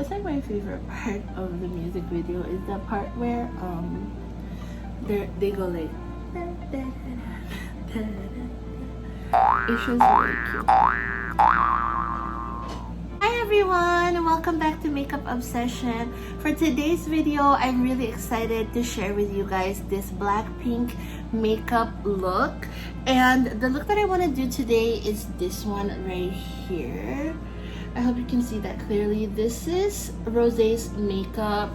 That's like my favorite part of the music video is the part where they go like it's just really cute. Hi everyone, welcome back to Makeup Obsession. For today's video, I'm really excited to share with you guys this Blackpink makeup look. And the look that I want to do today is this one right here. I hope you can see that clearly. This is Rosé's makeup.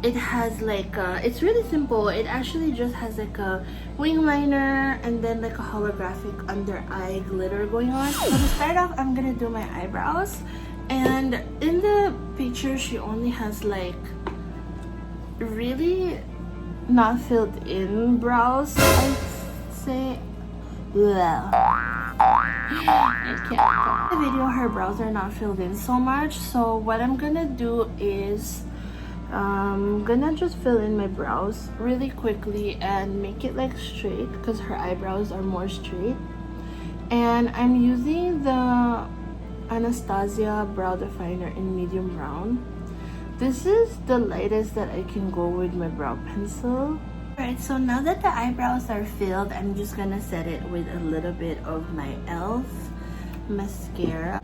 It has like it's really simple. It actually just has like a wing liner and then like a holographic under eye glitter going on. So to start off, I'm gonna do my eyebrows. And in the picture, she only has like really not filled in brows, I'd say. Well, I can't. In the video, her brows are not filled in so much. So what I'm gonna do is I'm gonna just fill in my brows really quickly and make it like straight because her eyebrows are more straight. And I'm using the Anastasia brow definer in medium brown. This is the lightest that I can go with my brow pencil. Alright, so now that the eyebrows are filled, I'm just gonna set it with a little bit of my e.l.f. mascara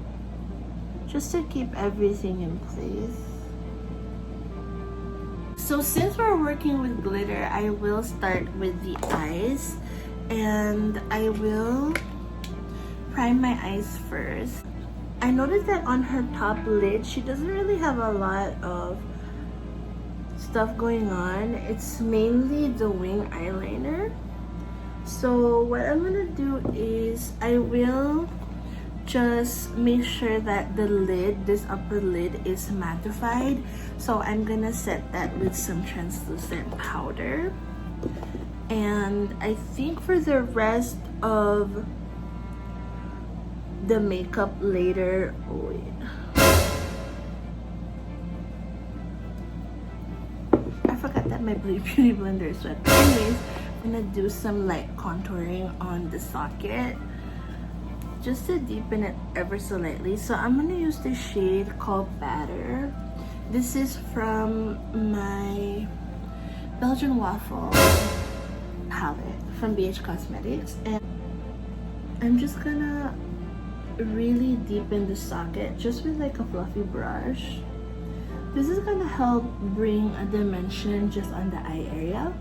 just to keep everything in place. So since we're working with glitter, I will start with the eyes and I will prime my eyes first. I noticed that on her top lid, she doesn't really have a lot of stuff going on. It's mainly the wing eyeliner. So what I'm gonna do is I will just make sure that the lid, this upper lid, is mattified. So I'm gonna set that with some translucent powder. And I think for the rest of the makeup later, oh wait, I forgot that my beauty blender is wet. But anyways, I'm gonna do some light contouring on the socket just to deepen it ever so lightly. So I'm gonna use the shade called Batter. This is from my Belgian Waffle palette from BH Cosmetics, and I'm just gonna really deepen the socket just with like a fluffy brush. This is gonna help bring a dimension just on the eye area,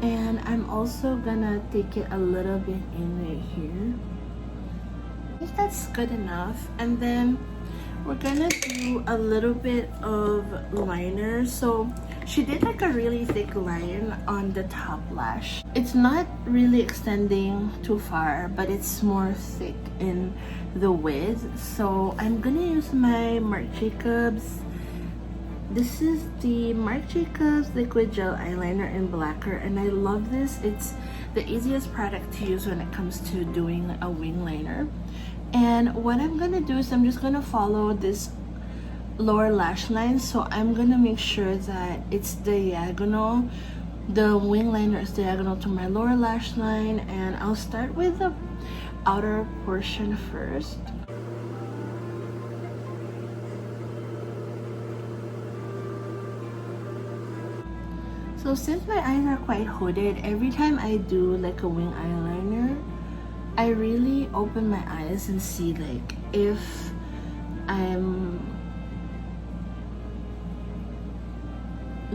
and I'm also gonna take it a little bit in right here. I think that's good enough. And then we're gonna do a little bit of liner. So she did like a really thick line on the top lash. It's not really extending too far, but it's more thick in the width. So I'm gonna use my Marc Jacobs. This is the Marc Jacobs liquid gel eyeliner in Blacquer, and I love this. It's the easiest product to use when it comes to doing a wing liner. And what I'm gonna do is I'm just gonna follow this lower lash line. So I'm gonna make sure that it's diagonal. The wing liner is diagonal to my lower lash line, and I'll start with the outer portion first. So since my eyes are quite hooded, every time I do like a wing eyeliner, I really open my eyes and see like if I'm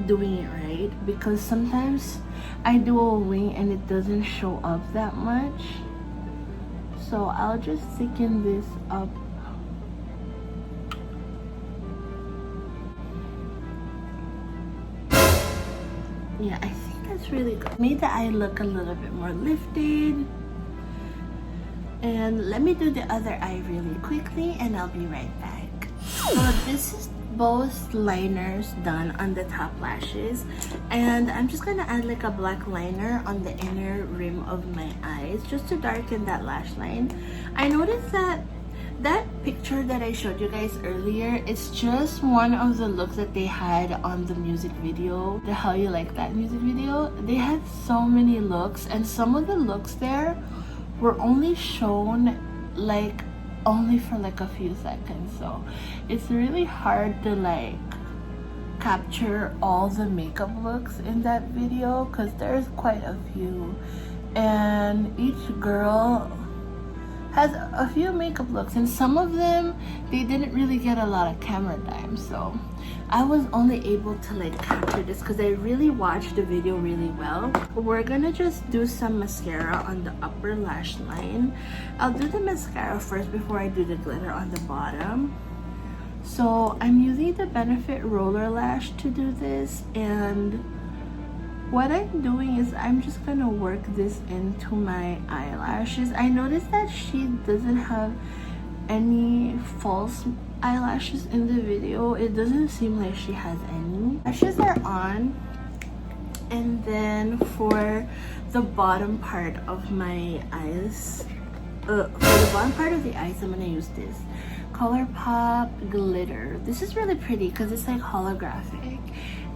doing it right, because sometimes I do a wing and it doesn't show up that much. So I'll just thicken this up. Yeah, I think that's really good. Made the eye look a little bit more lifted. And let me do the other eye really quickly and I'll be right back. So this is both liners done on the top lashes, and I'm just gonna add like a black liner on the inner rim of my eyes just to darken that lash line. I noticed that that picture that I showed you guys earlier, it's just one of the looks that they had on the music video, the How You Like That music video. They had so many looks, and some of the looks there were only shown like only for like a few seconds. So it's really hard to like capture all the makeup looks in that video because there's quite a few, and each girl has a few makeup looks, and some of them they didn't really get a lot of camera time, so I was only able to like capture this because I really watched the video really well. We're gonna just do some mascara on the upper lash line. I'll do the mascara first before I do the glitter on the bottom. So I'm using the Benefit Roller Lash to do this, and what I'm doing is I'm just gonna work this into my eyelashes. I noticed that she doesn't have any false eyelashes in the video. It doesn't seem like she has any. Lashes are on, and then for the bottom part of my eyes, for the bottom part of the eyes, I'm gonna use this Colourpop glitter. This is really pretty because it's like holographic,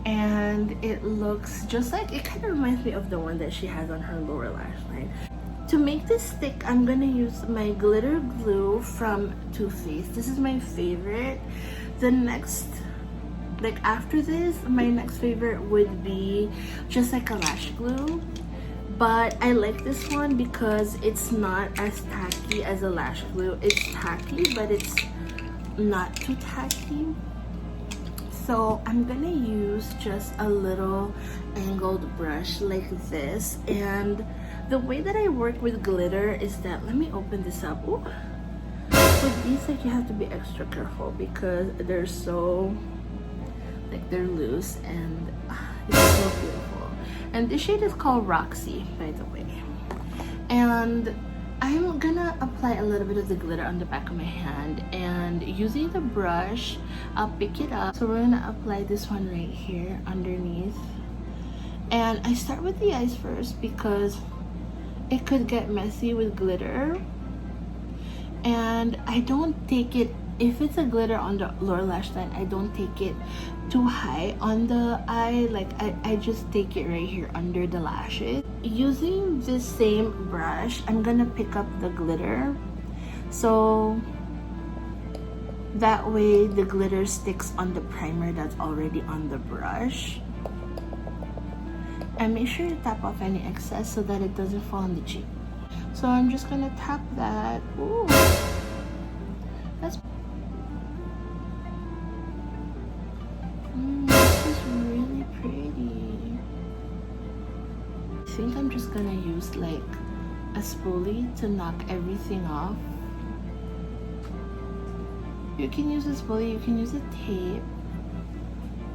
and it looks just like, it kind of reminds me of the one that she has on her lower lash line. To make this stick, I'm gonna use my glitter glue from Too Faced. This is my favorite. The next, like after this, my next favorite would be just like a lash glue, but I like this one because it's not as tacky as a lash glue. It's tacky, but it's not too tacky. So I'm gonna use just a little angled brush like this, and the way that I work with glitter is that, let me open this up. Ooh. With these, like, you have to be extra careful because they're so, like, they're loose, and it's so beautiful. And this shade is called Roxy, by the way. And I'm gonna apply a little bit of the glitter on the back of my hand, and using the brush, I'll pick it up. So we're gonna apply this one right here underneath. And I start with the eyes first because it could get messy with glitter, and I don't take it, if it's a glitter on the lower lash line, I don't take it too high on the eye. Like I just take it right here under the lashes. Using this same brush, I'm gonna pick up the glitter, so that way the glitter sticks on the primer that's already on the brush. And make sure to tap off any excess so that it doesn't fall on the cheek. So I'm just gonna tap that. Ooh, that's this is really pretty. I think I'm just gonna use like a spoolie to knock everything off. You can use a spoolie, you can use a tape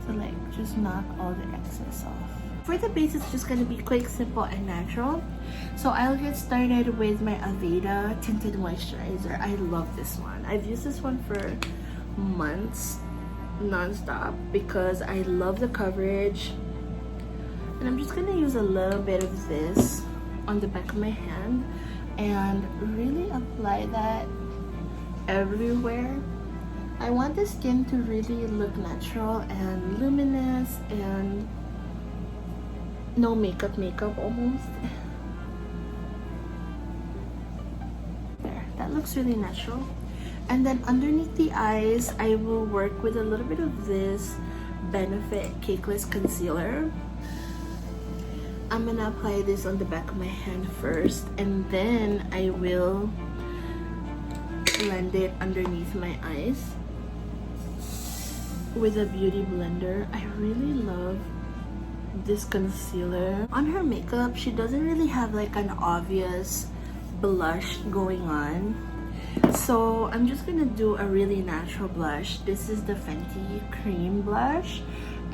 to like just knock all the excess off. For the base, it's just gonna be quick, simple, and natural. So I'll get started with my Aveda Tinted Moisturizer. I love this one. I've used this one for months non-stop because I love the coverage. And I'm just gonna use a little bit of this on the back of my hand and really apply that everywhere. I want the skin to really look natural and luminous and no makeup almost. There, that looks really natural. And then underneath the eyes, I will work with a little bit of this Benefit Cakeless concealer. I'm gonna apply this on the back of my hand first, and then I will blend it underneath my eyes with a beauty blender. I really love this concealer. On her makeup, she doesn't really have like an obvious blush going on, so I'm just gonna do a really natural blush. This is the Fenty cream blush,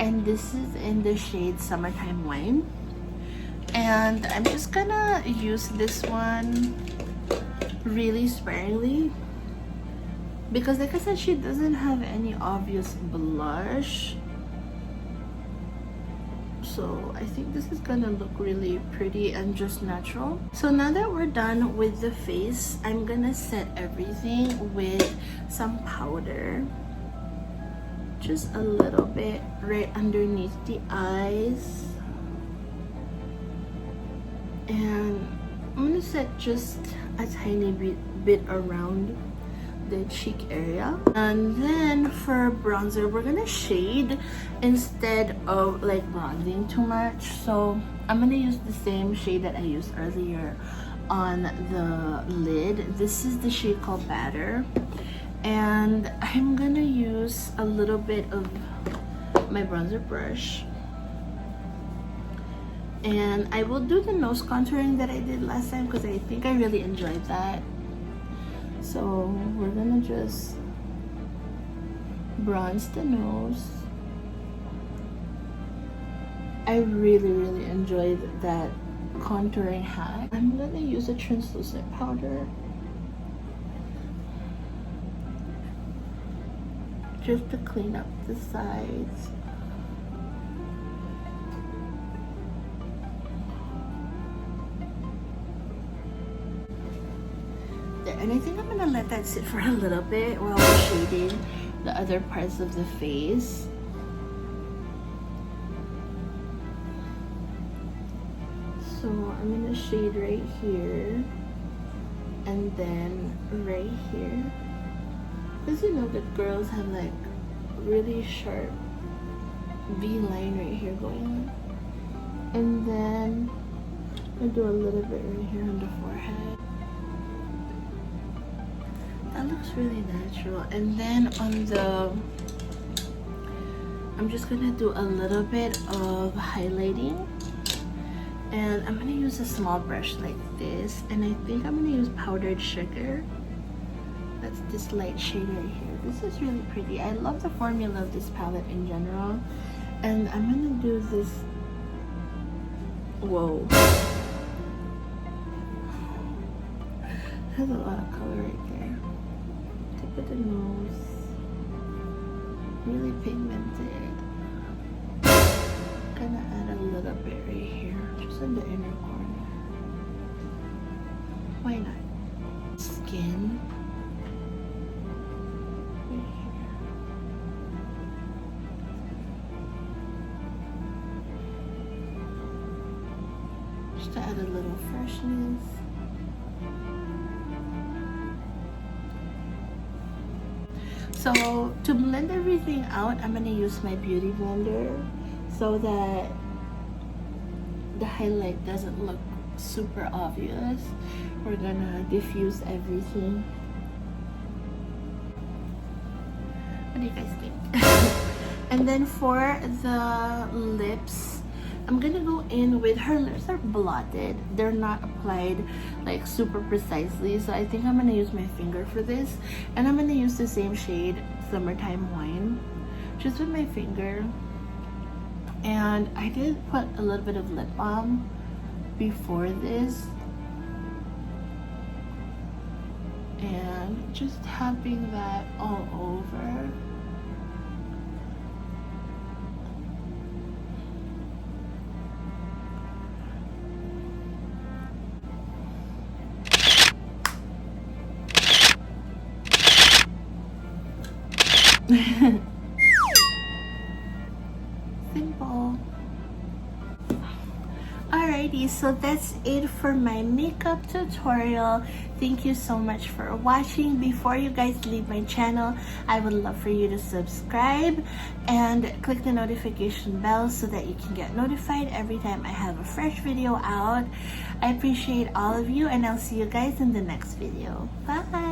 and this is in the shade Summertime Wine, and I'm just gonna use this one really sparingly because, like I said, she doesn't have any obvious blush. So I think this is gonna look really pretty and just natural. So now that we're done with the face, I'm gonna set everything with some powder. Just a little bit right underneath the eyes. And I'm gonna set just a tiny bit around the cheek area. And then for bronzer, we're gonna shade instead of like bronzing too much. So I'm gonna use the same shade that I used earlier on the lid. This is the shade called Batter, and I'm gonna use a little bit of my bronzer brush, and I will do the nose contouring that I did last time because I think I really enjoyed that. So we're gonna just bronze the nose. I really enjoyed that contouring hack. I'm gonna use a translucent powder just to clean up the sides. There, and I think I'm gonna let that sit for a little bit while we're shading the other parts of the face. So I'm gonna shade right here and then right here, because you know the girls have like really sharp V line right here going on, and then I do a little bit right here on the forehead. That looks really natural. And then on the, I'm just gonna do a little bit of highlighting, and I'm gonna use a small brush like this, and I think I'm gonna use powdered sugar. That's this light shade right here. This is really pretty. I love the formula of this palette in general, and I'm gonna do this. Whoa, has a lot of color right there. Tip of the nose, really pigmented. Gonna add a little bit right here, just in the inner corner. Why not? Skin. Right here. Just to add a little freshness. So to blend everything out, I'm gonna use my beauty blender so that the highlight doesn't look super obvious. We're gonna diffuse everything. What do you guys think? And then for the lips, I'm gonna go in with, her lips are blotted. They're not applied like super precisely. So I think I'm gonna use my finger for this. And I'm gonna use the same shade, Summertime Wine, just with my finger. And I did put a little bit of lip balm before this. And just tapping that all over. Simple. Alrighty, so that's it for my makeup tutorial. Thank you so much for watching. Before you guys leave my channel, I would love for you to subscribe and click the notification bell so that you can get notified every time I have a fresh video out. I appreciate all of you, and I'll see you guys in the next video. Bye.